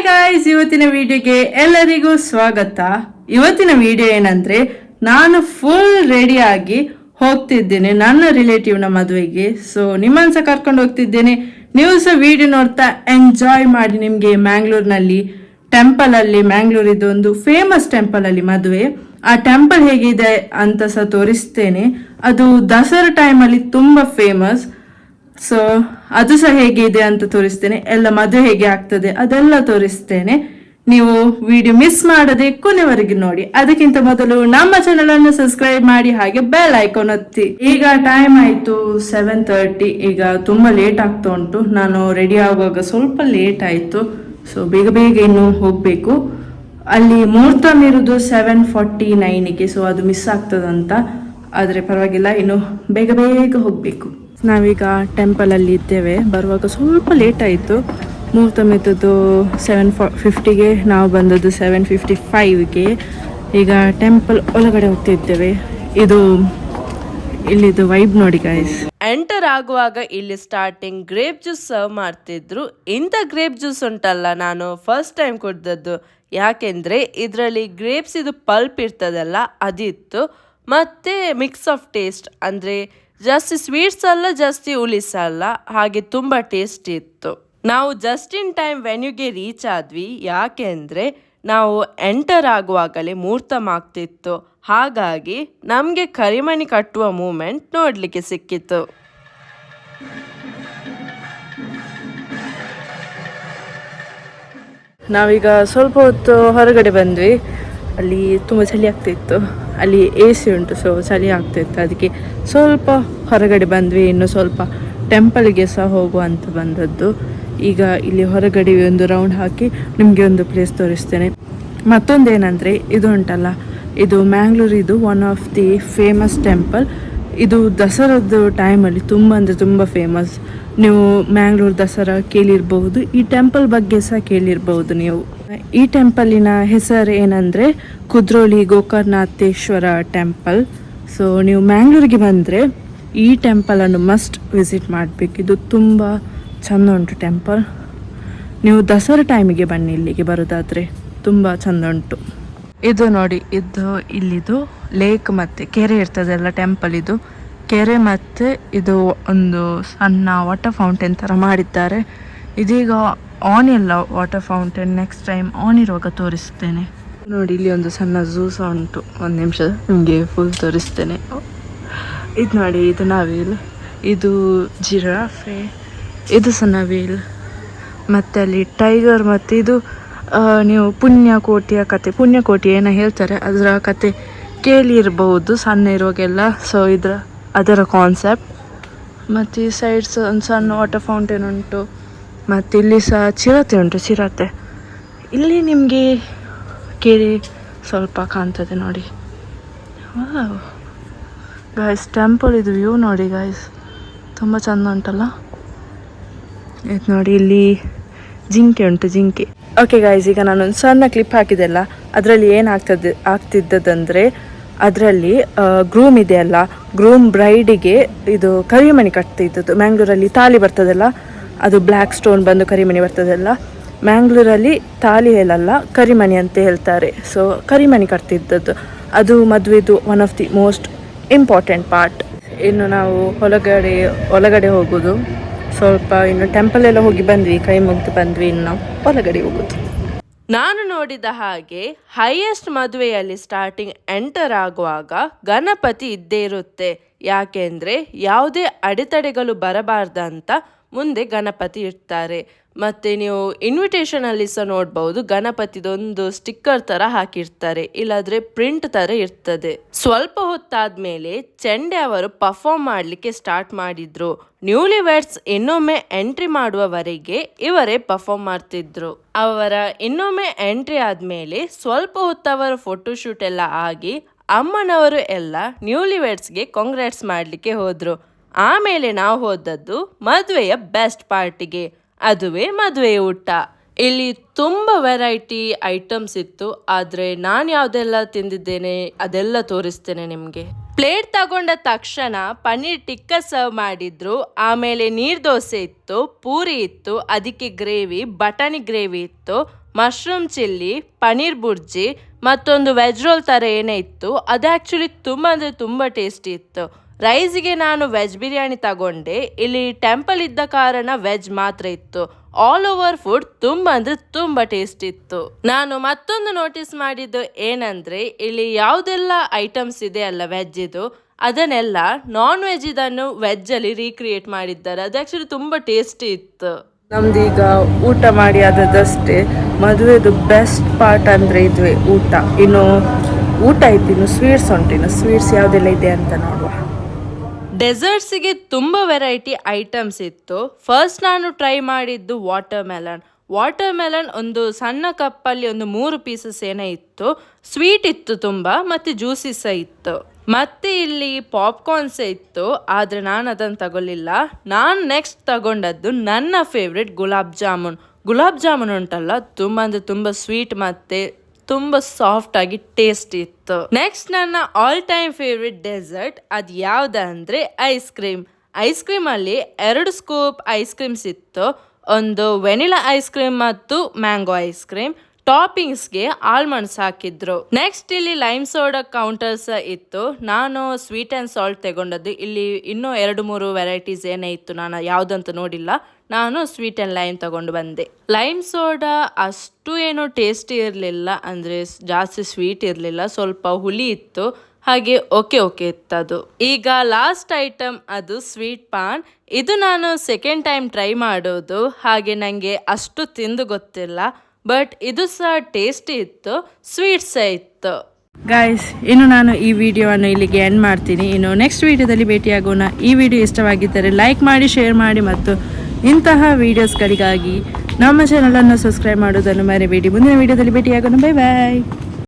Guys, ಇವತ್ತಿನ ವಿಡಿಯೋಗೆ ಎಲ್ಲರಿಗೂ ಸ್ವಾಗತ. ಇವತ್ತಿನ ವಿಡಿಯೋ ಏನಂದ್ರೆ, ನಾನು ಫುಲ್ ರೆಡಿ ಆಗಿ ಹೋಗ್ತಿದ್ದೇನೆ ನನ್ನ ರಿಲೇಟಿವ್ನ ಮದುವೆಗೆ. ಸೊ ನಿಮ್ಮನ್ನ ಸಹ ಕರ್ಕೊಂಡು ಹೋಗ್ತಿದ್ದೇನೆ. ನೀವು ಸಹ ವಿಡಿಯೋ ನೋಡ್ತಾ ಎಂಜಾಯ್ ಮಾಡಿ. ನಿಮಗೆ ಮ್ಯಾಂಗ್ಳೂರ್ನಲ್ಲಿ ಟೆಂಪಲ್ ಅಲ್ಲಿ, ಮ್ಯಾಂಗ್ಳೂರ್ ಇದು ಒಂದು ಫೇಮಸ್ ಟೆಂಪಲ್ ಅಲ್ಲಿ ಮದುವೆ. ಆ ಟೆಂಪಲ್ ಹೇಗಿದೆ ಅಂತ ಸಹ ತೋರಿಸ್ತೇನೆ. ಅದು ದಸರಾ ಟೈಮಲ್ಲಿ ತುಂಬಾ ಫೇಮಸ್. ಸೊ ಅದು ಸಹ ಹೇಗಿದೆ ಅಂತ ತೋರಿಸ್ತೇನೆ. ಎಲ್ಲ ಮದುವೆ ಹೇಗೆ ಆಗ್ತದೆ ಅದೆಲ್ಲ ತೋರಿಸ್ತೇನೆ. ನೀವು ವಿಡಿಯೋ ಮಿಸ್ ಮಾಡದೆ ಕೊನೆವರೆಗೆ ನೋಡಿ. ಅದಕ್ಕಿಂತ ಮೊದಲು ನಮ್ಮ ಚಾನೆಲ್ ಅನ್ನು ಸಬ್ಸ್ಕ್ರೈಬ್ ಮಾಡಿ, ಹಾಗೆ ಬೆಲ್ ಐಕಾನ್ ಒತ್ತಿ. ಈಗ ಟೈಮ್ ಆಯ್ತು 7:30. ಈಗ ತುಂಬಾ ಲೇಟ್ ಆಗ್ತಾ ಉಂಟು. ನಾನು ರೆಡಿ ಆಗುವಾಗ ಸ್ವಲ್ಪ ಲೇಟ್ ಆಯ್ತು. ಸೊ ಬೇಗ ಬೇಗ ಇನ್ನು ಹೋಗ್ಬೇಕು. ಅಲ್ಲಿ ಮುಹೂರ್ತ ಇರುವುದು 7:49ಗೆ. ಸೊ ಅದು ಮಿಸ್ ಆಗ್ತದಂತ. ಆದ್ರೆ ಪರವಾಗಿಲ್ಲ, ಇನ್ನು ಬೇಗ ಬೇಗ ಹೋಗ್ಬೇಕು. ನಾವೀಗ ಟೆಂಪಲ್ ಅಲ್ಲಿ ಇದ್ದೇವೆ. ಬರುವಾಗ ಸ್ವಲ್ಪ ಲೇಟ್ ಆಯಿತು. ಮುಹೂರ್ತ ಮೆತ್ತದ್ದು 7:50ಗೆ, ನಾವು ಬಂದದ್ದು 7:55ಗೆ. ಈಗ ಟೆಂಪಲ್ ಒಳಗಡೆ ಹೋಗ್ತಿದ್ದೇವೆ. ಇಲ್ಲಿದು ವೈಬ್ ನೋಡಿ ಗೈಸ್. ಎಂಟರ್ ಆಗುವಾಗ ಇಲ್ಲಿ ಸ್ಟಾರ್ಟಿಂಗ್ ಗ್ರೇಪ್ ಜ್ಯೂಸ್ ಸರ್ವ್ ಮಾಡ್ತಿದ್ರು. ಇಂಥ ಗ್ರೇಪ್ ಜ್ಯೂಸ್ ಉಂಟಲ್ಲ, ನಾನು ಫಸ್ಟ್ ಟೈಮ್ ಕುಡ್ದದ್ದು. ಯಾಕೆಂದ್ರೆ ಇದರಲ್ಲಿ ಗ್ರೇಪ್ಸ್ ಇದು ಪಲ್ಪ್ ಇರ್ತದಲ್ಲ ಅದಿತ್ತು, ಮತ್ತೆ ಮಿಕ್ಸ್ ಆಫ್ ಟೇಸ್ಟ್ ಅಂದ್ರೆ ಜಾಸ್ತಿ ಸ್ವೀಟ್ಸ್ ಅಲ್ಲ, ಜಾಸ್ತಿ ಉಲಿಸ್ ಅಲ್ಲ, ಹಾಗೆ ತುಂಬಾ ಟೇಸ್ಟ್ ಇತ್ತು. ನಾವು ಜಸ್ಟ್ ಇನ್ ಟೈಮ್ ವೆನ್ಯೂಗೆ ರೀಚ್ ಆದ್ವಿ. ಯಾಕೆಂದ್ರೆ ನಾವು ಎಂಟರ್ ಆಗುವಾಗಲೇ ಮುಹೂರ್ತ ಆಗ್ತಿತ್ತು. ಹಾಗಾಗಿ ನಮಗೆ ಕರಿಮಣಿ ಕಟ್ಟುವ ಮೂಮೆಂಟ್ ನೋಡ್ಲಿಕ್ಕೆ ಸಿಕ್ಕಿತ್ತು. ನಾವೀಗ ಸ್ವಲ್ಪ ಹೊತ್ತು ಹೊರಗಡೆ ಬಂದ್ವಿ. ಅಲ್ಲಿ ತುಂಬ ಚಳಿ ಆಗ್ತಿತ್ತು. ಅಲ್ಲಿ AC ಉಂಟು, ಸೊ ಚಳಿ ಆಗ್ತಿತ್ತು. ಅದಕ್ಕೆ ಸ್ವಲ್ಪ ಹೊರಗಡೆ ಬಂದ್ವಿ. ಇನ್ನು ಸ್ವಲ್ಪ ಟೆಂಪಲ್ಗೆ ಸಹ ಹೋಗುವಂತ ಬಂದದ್ದು. ಈಗ ಇಲ್ಲಿ ಹೊರಗಡೆ ಒಂದು ರೌಂಡ್ ಹಾಕಿ ನಿಮಗೆ ಒಂದು ಪ್ಲೇಸ್ ತೋರಿಸ್ತೇನೆ. ಮತ್ತೊಂದೇನೆಂದರೆ, ಇದು ಉಂಟಲ್ಲ, ಇದು ಮ್ಯಾಂಗ್ಳೂರಿದು one of the famous temple. ಇದು ದಸರಾದ ಟೈಮಲ್ಲಿ ತುಂಬ ಅಂದರೆ ತುಂಬ ಫೇಮಸ್. ನೀವು ಮ್ಯಾಂಗ್ಳೂರ್ ದಸರಾ ಕೇಳಿರ್ಬಹುದು, ಈ ಟೆಂಪಲ್ ಬಗ್ಗೆ ಸಹ ಕೇಳಿರ್ಬಹುದು ನೀವು. ಈ ಟೆಂಪಲಿನ ಹೆಸರು ಏನಂದರೆ ಕುದ್ರೋಳಿ ಗೋಕರ್ಣನಾಥೇಶ್ವರ ಟೆಂಪಲ್. ಸೊ ನೀವು ಮ್ಯಾಂಗ್ಳೂರಿಗೆ ಬಂದರೆ ಈ ಟೆಂಪಲನ್ನು ಮಸ್ಟ್ ವಿಸಿಟ್ ಮಾಡಬೇಕು. ಇದು ತುಂಬ ಚೆಂದ ಉಂಟು ಟೆಂಪಲ್. ನೀವು ದಸರಾ ಟೈಮಿಗೆ ಬನ್ನಿ, ಇಲ್ಲಿಗೆ ಬರೋದಾದರೆ ತುಂಬ ಚೆಂದ ಉಂಟು. ಇದು ನೋಡಿ, ಇಲ್ಲಿದು ಲೇಕ್ ಮತ್ತು ಕೆರೆ ಇರ್ತದಲ್ಲ, ಟೆಂಪಲ್ ಇದು ಕೆರೆ ಮತ್ತು ಇದು ಒಂದು ಸಣ್ಣ ವಾಟರ್ ಫೌಂಟೇನ್ ಥರ ಮಾಡಿದ್ದಾರೆ. ಇದೀಗ ಆನ್ ಇಲ್ಲ water fountain, next time on ಇರುವಾಗ ತೋರಿಸ್ತೇನೆ. ನೋಡಿ, ಇಲ್ಲಿ ಒಂದು ಸಣ್ಣ ಝೂ ಸಹ ಉಂಟು. ಒಂದು ನಿಮಿಷ ನಿಮಗೆ ಫುಲ್ ತೋರಿಸ್ತೇನೆ. ಇದು ನೋಡಿ, ಇದು ನವಿಲ್, ಇದು ಜಿರಾಫೆ, ಇದು ಸಹ ನವಿಲ್, ಮತ್ತು ಅಲ್ಲಿ ಟೈಗರ್. ಮತ್ತು ಇದು ನೀವು ಪುಣ್ಯಕೋಟಿ ಏನೋ ಹೇಳ್ತಾರೆ, ಅದರ ಕತೆ ಕೇಳಿರ್ಬಹುದು ಸಣ್ಣ ಇರುವಾಗೆಲ್ಲ. ಸೊ ಅದರ ಕಾನ್ಸೆಪ್ಟ್. ಮತ್ತು ಈ ಸೈಡ್ಸ್ ಒಂದು ಸಣ್ಣ ವಾಟರ್ ಫೌಂಟೇನ್ ಉಂಟು. ಮತ್ತು ಇಲ್ಲಿ ಸಹ ಚಿರತೆ ಉಂಟು, ಚಿರತೆ. ಇಲ್ಲಿ ನಿಮಗೆ ಕೆರೆ ಸ್ವಲ್ಪ ಕಾಣ್ತದೆ ನೋಡಿ. ಗಾಯ್ಸ್, ಟೆಂಪಲ್ ಇದು ವ್ಯೂ ನೋಡಿ ಗಾಯ್ಸ್, ತುಂಬ ಚೆಂದ ಉಂಟಲ್ಲ. ಇದು ನೋಡಿ, ಇಲ್ಲಿ ಜಿಂಕೆ ಉಂಟು, ಜಿಂಕೆ. ಓಕೆ ಗಾಯ್ಸ್, ಈಗ ನಾನೊಂದು ಸಣ್ಣ ಕ್ಲಿಪ್ ಹಾಕಿದೆಲ್ಲ, ಅದರಲ್ಲಿ ಆಗ್ತಿದ್ದದಂದರೆ, ಅದರಲ್ಲಿ ಗ್ರೂಮ್ ಇದೆಯಲ್ಲ, ಗ್ರೂಮ್ ಬ್ರೈಡಿಗೆ ಇದು ಕರಿಮಣಿ ಕಟ್ತಿದ್ದದ್ದು. ಮ್ಯಾಂಗ್ಳೂರಲ್ಲಿ ತಾಲಿ ಬರ್ತದಲ್ಲ, ಅದು ಬ್ಲ್ಯಾಕ್ ಸ್ಟೋನ್ ಬಂದು ಕರಿಮಣಿ ಬರ್ತದಲ್ಲ. ಮ್ಯಾಂಗ್ಳೂರಲ್ಲಿ ತಾಲಿ ಹೇಳಲ್ಲ, ಕರಿಮಣಿ ಅಂತ ಹೇಳ್ತಾರೆ. ಸೊ ಕರಿಮಣಿ ಕಟ್ತಿದ್ದದ್ದು ಅದು ಮದುವೆದು one of the most important part. ಇನ್ನು ನಾವು ಒಳಗಡೆ ಹೋಗೋದು. ಸ್ವಲ್ಪ ಇನ್ನು ಟೆಂಪಲ್ ಎಲ್ಲ ಹೋಗಿ ಬಂದ್ವಿ, ಕೈ ಮುಗಿದು ಬಂದ್ವಿ. ಇನ್ನು ನಾವು ಒಳಗಡೆ ಹೋಗೋದು. ನಾನು ನೋಡಿದ ಹಾಗೆ ಹೈಯೆಸ್ಟ್ ಮದುವೆಯಲ್ಲಿ ಸ್ಟಾರ್ಟಿಂಗ್ ಎಂಟರ್ ಆಗುವಾಗ ಗಣಪತಿ ಇದ್ದೇ ಇರುತ್ತೆ. ಯಾಕೆಂದ್ರೆ ಯಾವುದೇ ಅಡೆತಡೆಗಳು ಬರಬಾರ್ದಂತ ಮುಂದೆ ಗಣಪತಿ ಇರ್ತಾರೆ. ಮತ್ತೆ ನೀವು ಇನ್ವಿಟೇಷನ್ ಅಲ್ಲಿ ಸಹ ನೋಡ್ಬಹುದು, ಗಣಪತಿದೊಂದು ಸ್ಟಿಕ್ಕರ್ ತರ ಹಾಕಿರ್ತಾರೆ, ಇಲ್ಲಾದ್ರೆ ಪ್ರಿಂಟ್ ತರ ಇರ್ತದೆ. ಸ್ವಲ್ಪ ಹೊತ್ತಾದ್ಮೇಲೆ ಚೆಂಡೆ ಅವರು ಪರ್ಫಾರ್ಮ್ ಮಾಡ್ಲಿಕ್ಕೆ ಸ್ಟಾರ್ಟ್ ಮಾಡಿದ್ರು. ನ್ಯೂಲಿ ವೆಡ್ಸ್ ಇನ್ನೊಮ್ಮೆ ಎಂಟ್ರಿ ಮಾಡುವವರೆಗೆ ಇವರೇ ಪರ್ಫಾರ್ಮ್ ಮಾಡ್ತಿದ್ರು. ಅವರ ಇನ್ನೊಮ್ಮೆ ಎಂಟ್ರಿ ಆದ್ಮೇಲೆ ಸ್ವಲ್ಪ ಹೊತ್ತು ಅವರ ಫೋಟೋಶೂಟ್ ಎಲ್ಲ ಆಗಿ ಅಮ್ಮನವರು ಎಲ್ಲ ನ್ಯೂಲಿ ವೆಡ್ಸ್ಗೆ ಕಾಂಗ್ರಾಟ್ಸ್ ಮಾಡ್ಲಿಕ್ಕೆ ಹೋದ್ರು. ಆಮೇಲೆ ನಾವು ಹೋದದ್ದು ಮದುವೆಯ ಬೆಸ್ಟ್ ಪಾರ್ಟಿಗೆ, ಅದುವೇ ಮದುವೆ ಊಟ. ಇಲ್ಲಿ ತುಂಬ ವೆರೈಟಿ ಐಟಮ್ಸ್ ಇತ್ತು. ಆದರೆ ನಾನು ಯಾವುದೆಲ್ಲ ತಿಂದಿದ್ದೇನೆ ಅದೆಲ್ಲ ತೋರಿಸ್ತೇನೆ ನಿಮಗೆ. ಪ್ಲೇಟ್ ತಗೊಂಡ ತಕ್ಷಣ ಪನ್ನೀರ್ ಟಿಕ್ಕ ಸರ್ವ್ ಮಾಡಿದ್ರು. ಆಮೇಲೆ ನೀರ್ ದೋಸೆ ಇತ್ತು, ಪೂರಿ ಇತ್ತು, ಅದಕ್ಕೆ ಗ್ರೇವಿ, ಬಟಾಣಿ ಗ್ರೇವಿ ಇತ್ತು, ಮಶ್ರೂಮ್ ಚಿಲ್ಲಿ, ಪನೀರ್ ಬುರ್ಜಿ ಮತ್ತೊಂದು ವೆಜ್ ರೋಲ್ ಥರ ಏನೇ ಇತ್ತು. ಅದು ಆ್ಯಕ್ಚುಲಿ ತುಂಬ ಅಂದರೆ ತುಂಬ ಟೇಸ್ಟಿ ಇತ್ತು. ರೈಸಿಗೆ ನಾನು ವೆಜ್ ಬಿರಿಯಾನಿ ತಗೊಂಡೆ. ಇಲ್ಲಿ ಟೆಂಪಲ್ ಇದ್ದ ಕಾರಣ ವೆಜ್ ಮಾತ್ರ ಇತ್ತು. ಆಲ್ ಓವರ್ ಫುಡ್ ತುಂಬ ಅಂದರೆ ತುಂಬ ಟೇಸ್ಟ್ ಇತ್ತು. ನಾನು ಮತ್ತೊಂದು ನೋಟಿಸ್ ಮಾಡಿದ್ದು ಏನಂದರೆ ಇಲ್ಲಿ ಯಾವುದೆಲ್ಲ ಐಟಮ್ಸ್ ಇದೆ ಅಲ್ಲ ವೆಜ್ ಇದು, ಅದನ್ನೆಲ್ಲ ನಾನ್ ವೆಜ್ ಇದನ್ನು ವೆಜ್ಜಲ್ಲಿ ರೀಕ್ರಿಯೇಟ್ ಮಾಡಿದ್ದಾರೆ. ಅದು ಆ್ಯಕ್ಚುಲಿ ತುಂಬ ಟೇಸ್ಟಿ ಇತ್ತು. ನಮ್ದೀಗ ಊಟ ಮಾಡಿ ಆದದ್ದಷ್ಟೇ. ಮದುವೆದು ಬೆಸ್ಟ್ ಪಾರ್ಟ್ ಅಂದರೆ ಇದುವೇ ಊಟ. ಇನ್ನು ಊಟ ಇತ್ತು, ಇನ್ನು ಸ್ವೀಟ್ಸ್ ಉಂಟು. ಇನ್ನು ಸ್ವೀಟ್ಸ್ ಯಾವುದೆಲ್ಲ ಇದೆ ಅಂತ ನೋಡುವ. ಡೆಸರ್ಟ್ಸಿಗೆ ತುಂಬ ವೆರೈಟಿ ಐಟಮ್ಸ್ ಇತ್ತು. ಫಸ್ಟ್ ನಾನು ಟ್ರೈ ಮಾಡಿದ್ದು ವಾಟರ್ ಮೆಲನ್ ಒಂದು ಸಣ್ಣ ಕಪ್ಪಲ್ಲಿ ಒಂದು 3 ಪೀಸಸ್ ಏನೋ ಇತ್ತು. ಸ್ವೀಟ್ ಇತ್ತು ತುಂಬ, ಮತ್ತು ಜ್ಯೂಸಿ ಸಹ ಇತ್ತು. ಮತ್ತೆ ಇಲ್ಲಿ ಪಾಪ್ಕಾರ್ನ್ಸ್ ಇತ್ತು, ಆದರೆ ನಾನು ಅದನ್ನು ತಗೊಳ್ಳಿಲ್ಲ. ನಾನು ನೆಕ್ಸ್ಟ್ ತಗೊಂಡದ್ದು ನನ್ನ ಫೇವ್ರೆಟ್ ಗುಲಾಬ್ ಜಾಮೂನ್ ಉಂಟಲ್ಲ, ತುಂಬ ಅಂದರೆ ತುಂಬ ಸ್ವೀಟ್ ಮತ್ತು ತುಂಬ ಸಾಫ್ಟ್ ಆಗಿ ಟೇಸ್ಟ್ ಇತ್ತು. ನೆಕ್ಸ್ಟ್ ನನ್ನ ಆಲ್ ಟೈಮ್ ಫೇವ್ರೆಟ್ ಡೆಸರ್ಟ್ ಅದು ಯಾವುದಂದ್ರೆ ಐಸ್ ಕ್ರೀಮ್ ಅಲ್ಲಿ 2 ಸ್ಕೂಪ್ ಐಸ್ ಕ್ರೀಮ್ಸ್ ಇತ್ತು. ಒಂದು ವೆನಿಲಾ ಐಸ್ ಕ್ರೀಮ್ ಮತ್ತು ಮ್ಯಾಂಗೋ ಐಸ್ ಕ್ರೀಮ್. ಟಾಪಿಂಗ್ಸ್ಗೆ ಆಲ್ಮಂಡ್ಸ್ ಹಾಕಿದ್ರು. ನೆಕ್ಸ್ಟ್ ಇಲ್ಲಿ ಲೈಮ್ ಸೋಡಾ ಕೌಂಟರ್ಸ್ ಇತ್ತು. ನಾನು ಸ್ವೀಟ್ ಆ್ಯಂಡ್ ಸಾಲ್ಟ್ ತಗೊಂಡದ್ದು. ಇಲ್ಲಿ ಇನ್ನೂ 2-3 ವೆರೈಟೀಸ್ ಏನೇ ಇತ್ತು, ನಾನು ಯಾವುದಂತ ನೋಡಿಲ್ಲ. ನಾನು ಸ್ವೀಟ್ ಆ್ಯಂಡ್ ಲೈಮ್ ತಗೊಂಡು ಬಂದೆ. ಲೈಮ್ ಸೋಡಾ ಅಷ್ಟು ಏನೋ ಟೇಸ್ಟಿ ಇರಲಿಲ್ಲ, ಅಂದರೆ ಜಾಸ್ತಿ ಸ್ವೀಟ್ ಇರಲಿಲ್ಲ, ಸ್ವಲ್ಪ ಹುಳಿ ಇತ್ತು, ಹಾಗೆ ಓಕೆ ಇತ್ತದು. ಈಗ ಲಾಸ್ಟ್ ಐಟಮ್ ಅದು ಸ್ವೀಟ್ ಪಾನ್. ಇದು ನಾನು ಸೆಕೆಂಡ್ ಟೈಮ್ ಟ್ರೈ ಮಾಡೋದು, ಹಾಗೆ ನನಗೆ ಅಷ್ಟು ತಿಂದು ಗೊತ್ತಿಲ್ಲ, ಬಟ್ ಇದು ಸಹ ಟೇಸ್ಟಿ ಇತ್ತು, ಸ್ವೀಟ್ ಸಹ ಇತ್ತು. ಗಾಯ್ಸ್, ಇನ್ನು ನಾನು ಈ ವಿಡಿಯೋವನ್ನು ಇಲ್ಲಿಗೆ ಎಂಡ್ ಮಾಡ್ತೀನಿ. ಇನ್ನು ನೆಕ್ಸ್ಟ್ ವಿಡಿಯೋದಲ್ಲಿ ಭೇಟಿಯಾಗೋಣ. ಈ ವಿಡಿಯೋ ಇಷ್ಟವಾಗಿದ್ದರೆ ಲೈಕ್ ಮಾಡಿ, ಶೇರ್ ಮಾಡಿ, ಮತ್ತು ಇಂತಹ ವಿಡಿಯೋಸ್ಗಳಿಗಾಗಿ ನಮ್ಮ ಚಾನಲನ್ನು ಸಬ್ಸ್ಕ್ರೈಬ್ ಮಾಡೋದನ್ನು ಮರೆಯಬೇಡಿ. ಮುಂದಿನ ವಿಡಿಯೋದಲ್ಲಿ ಭೇಟಿಯಾಗೋಣ. ಬೈ ಬಾಯ್.